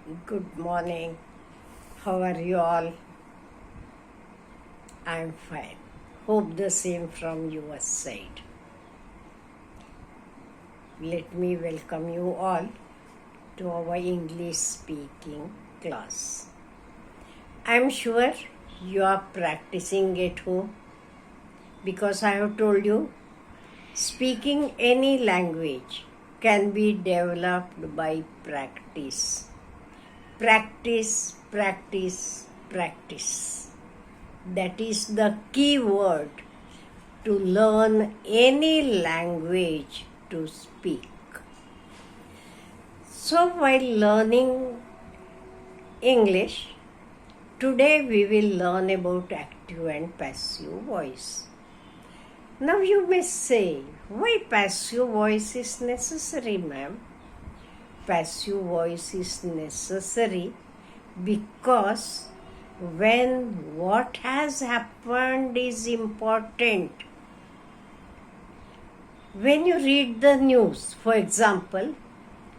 Good morning. How are you all? I'm fine. Hope the same from your side. Let me welcome you all to our English speaking class. I'm sure you are practicing at home because I have told you speaking any language can be developed by practice. Practice, practice, practice. That is the key word to learn any language to speak. So, while learning English, today we will learn about active and passive voice. Now, you may say, why passive voice is necessary, ma'am? Passive voice is necessary because when what has happened is important. When you read the news, for example,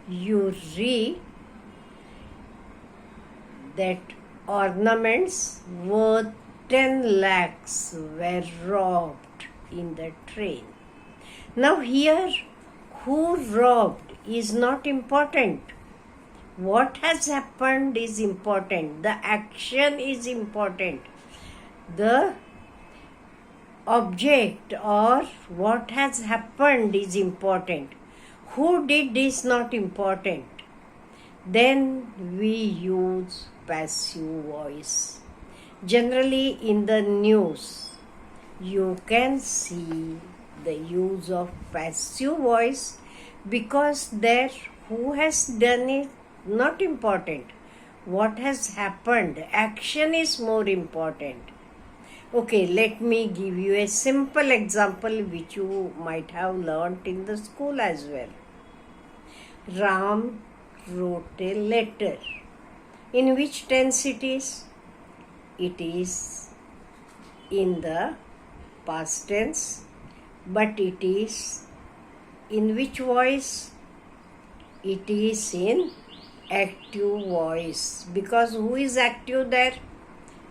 you read that ornaments worth 10 lakhs were robbed in the train. Now here, who robbed is not important. What has happened is important. The action is important. The object or what has happened is important. Who did is not important. Then we use passive voice. Generally in the news, you can see the use of passive voice because there who has done it not important. What has happened, action is more important. Okay, let me give you a simple example which you might have learnt in the school as well. Ram wrote a letter. In which tense it is? It is in the past tense, but it is in which voice? It is in active voice. Because who is active there?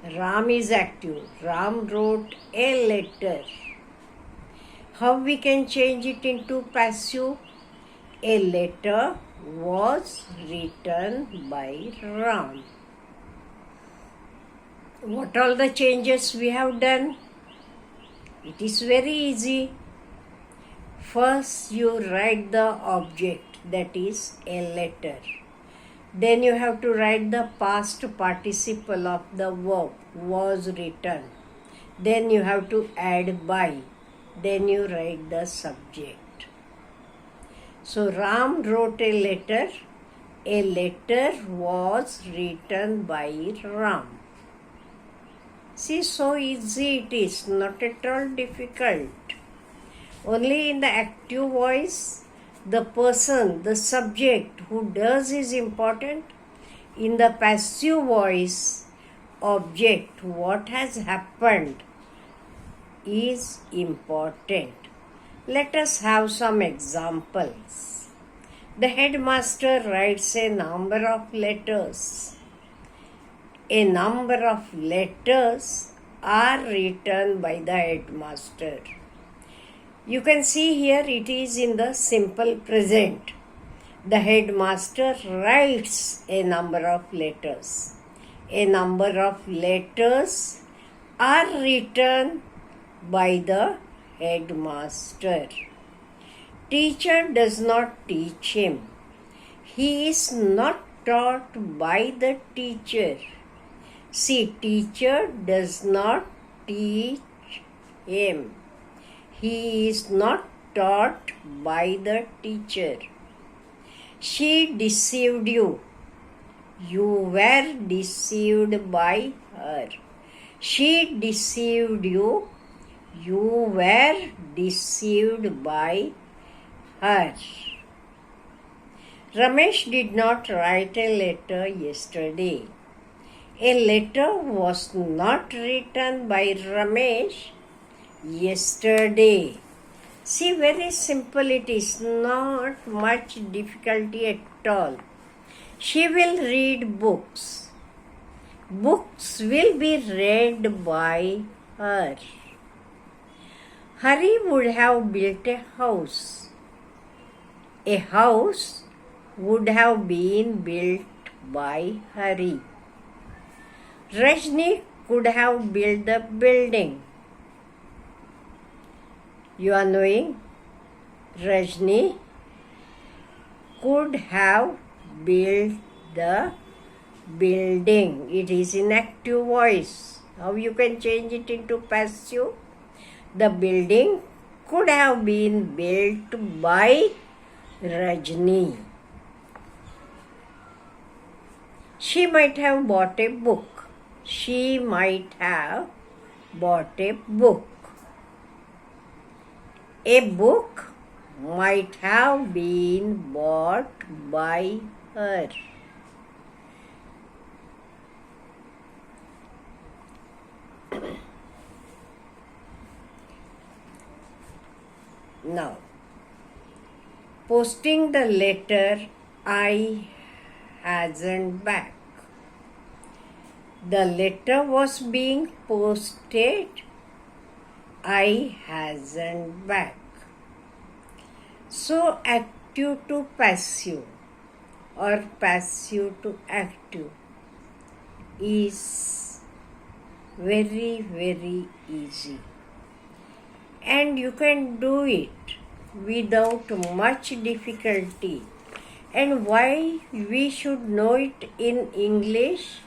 Ram is active. Ram wrote a letter. How we can change it into passive? A letter was written by Ram. What all the changes we have done? It is very easy. First you write the object, that is a letter. Then you have to write the past participle of the verb, was written. Then you have to add by. Then you write the subject. So Ram wrote a letter. A letter was written by Ram. See, so easy it is, not at all difficult. Only in the active voice, the person, the subject who does is important. In the passive voice, object, what has happened is important. Let us have some examples. The headmaster writes a number of letters. A number of letters are written by the headmaster. You can see here it is in the simple present. The headmaster writes a number of letters. A number of letters are written by the headmaster. Teacher does not teach him. He is not taught by the teacher. See, teacher does not teach him. He is not taught by the teacher. She deceived you. You were deceived by her. She deceived you. You were deceived by her. Ramesh did not write a letter yesterday. A letter was not written by Ramesh yesterday. See, very simple it is, not much difficulty at all. She will read books. Books will be read by her. Hari would have built a house. A house would have been built by Hari. Rajni could have built the building. You are knowing? Rajni could have built the building. It is in active voice. How you can change it into passive? The building could have been built by Rajni. She might have bought a book. She might have bought a book. A book might have been bought by her. Now, posting the letter I hasn't back. The letter was being posted. I hasn't back. So active to passive or passive to active is very, very easy. And you can do it without much difficulty. And why we should know it in English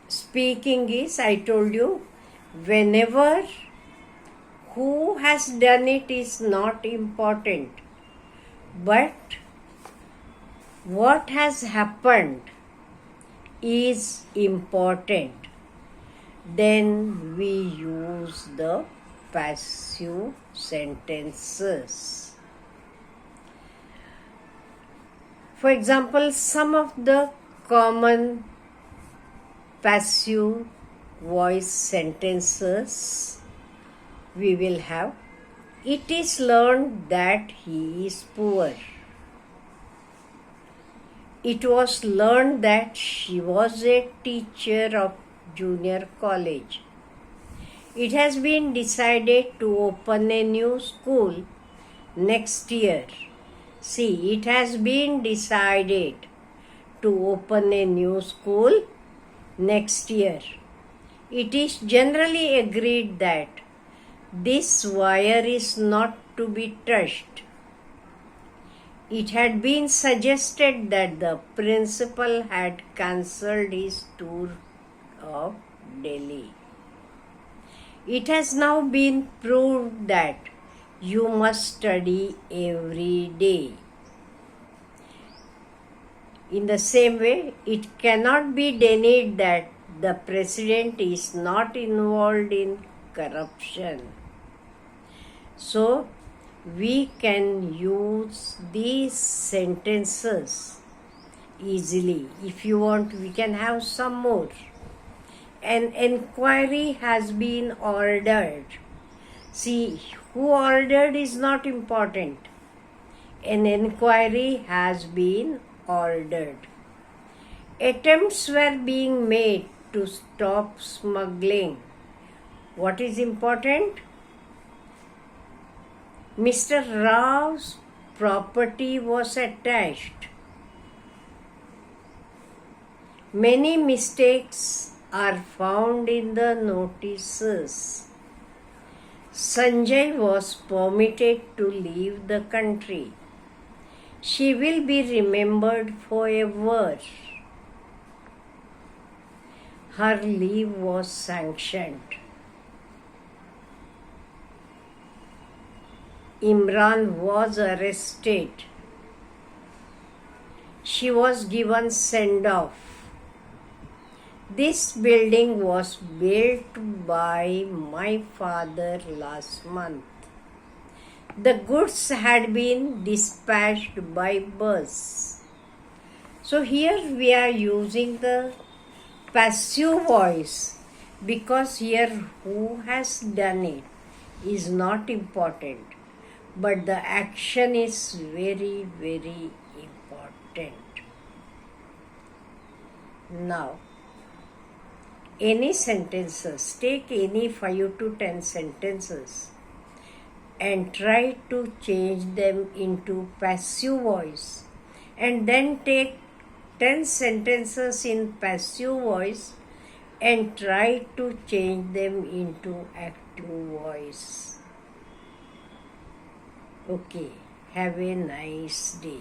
speaking is, I told you, whenever who has done it is not important, but what has happened is important. Then we use the passive sentences. For example, some of the common passive voice sentences we will have. It is learned that he is poor. It was learned that she was a teacher of junior college. It has been decided to open a new school next year. See, it has been decided to open a new school next year. It is generally agreed that this wire is not to be touched. It had been suggested that the principal had cancelled his tour of Delhi. It has now been proved that you must study every day. In the same way, it cannot be denied that the president is not involved in corruption. So, we can use these sentences easily. If you want, we can have some more. An inquiry has been ordered. See, who ordered is not important. An inquiry has been ordered. Attempts were being made to stop smuggling. What is important? Mr. Rao's property was attached. Many mistakes are found in the notices. Sanjay was permitted to leave the country. She will be remembered forever. Her leave was sanctioned. Imran was arrested. She was given send-off. This building was built by my father last month. The goods had been dispatched by bus. So here we are using the passive voice because here who has done it is not important, but the action is very, very important. Now, any sentences, take any 5 to 10 sentences and try to change them into passive voice, and then take 10 sentences in passive voice and try to change them into active voice. Okay, have a nice day.